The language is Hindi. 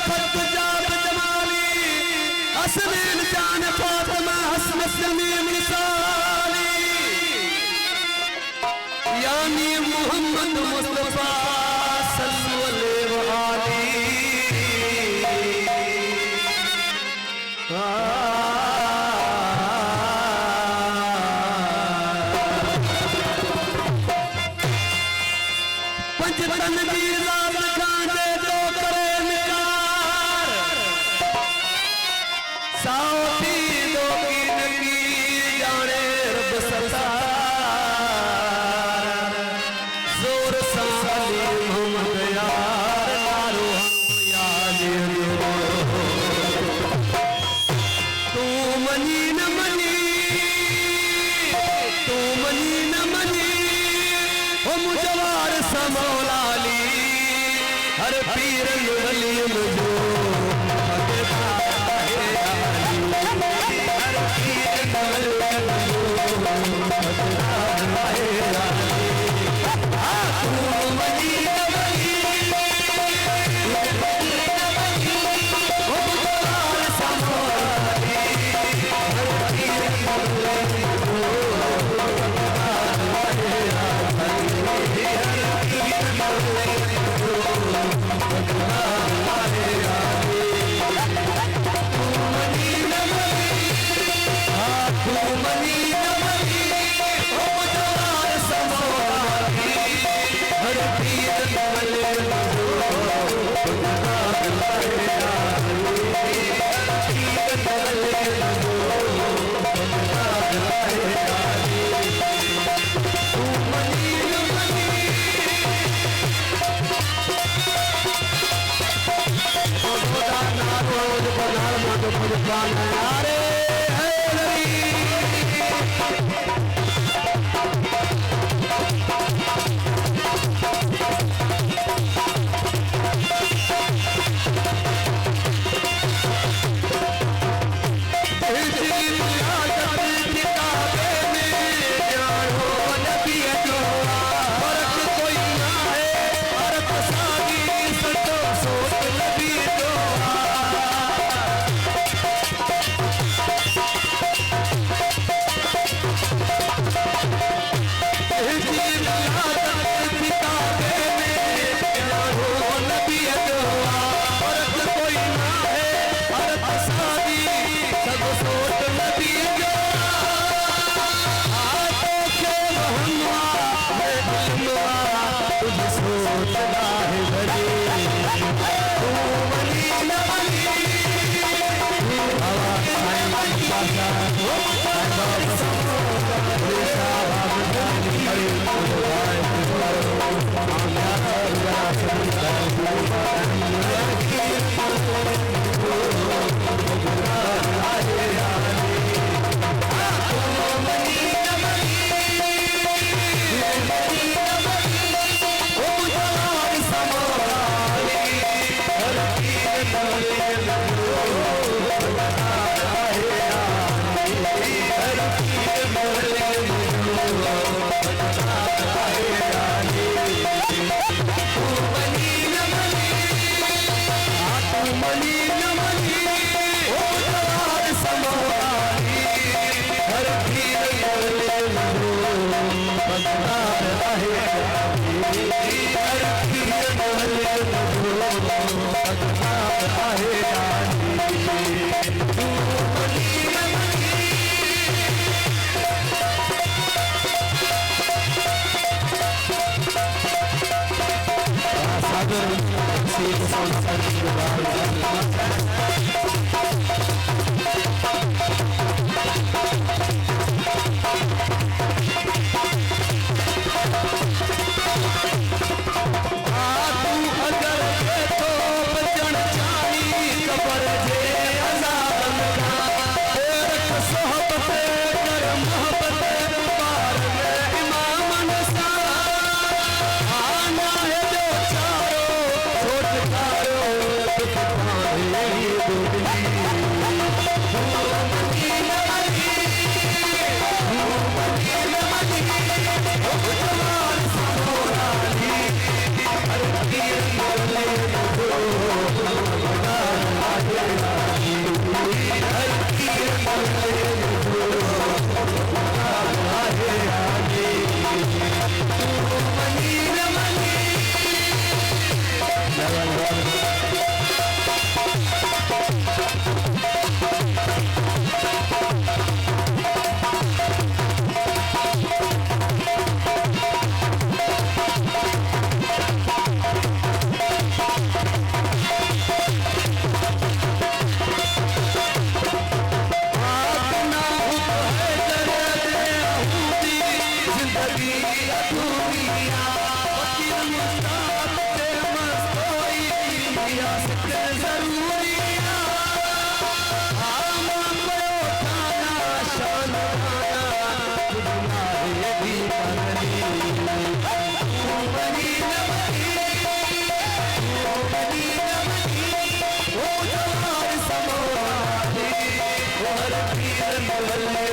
फत जाब जमाली हसनैन जान फातिमा हसनत जमीन निसाली यानी मोहम्मद मुस्तफा सल्लल्लाहु अलैहि पंचतन जी लाल खांडे तो करे निकार साउथी दो की नगी जाने रब सतार जोर साली मोहम्मद यार नारो याद तू मनी न मनी तू मनी न मनी ओ मुजवार समौलाली हर पीर वली मुझो हर पीर वली दूरिया फकीर मुस्ताद ते मस्तोई रियासत जरूरिया आमा कयो थाना शान दुनिया है भी करनी तू बनी न बनी वो जवार समोनी वो हर पीर मवल्ले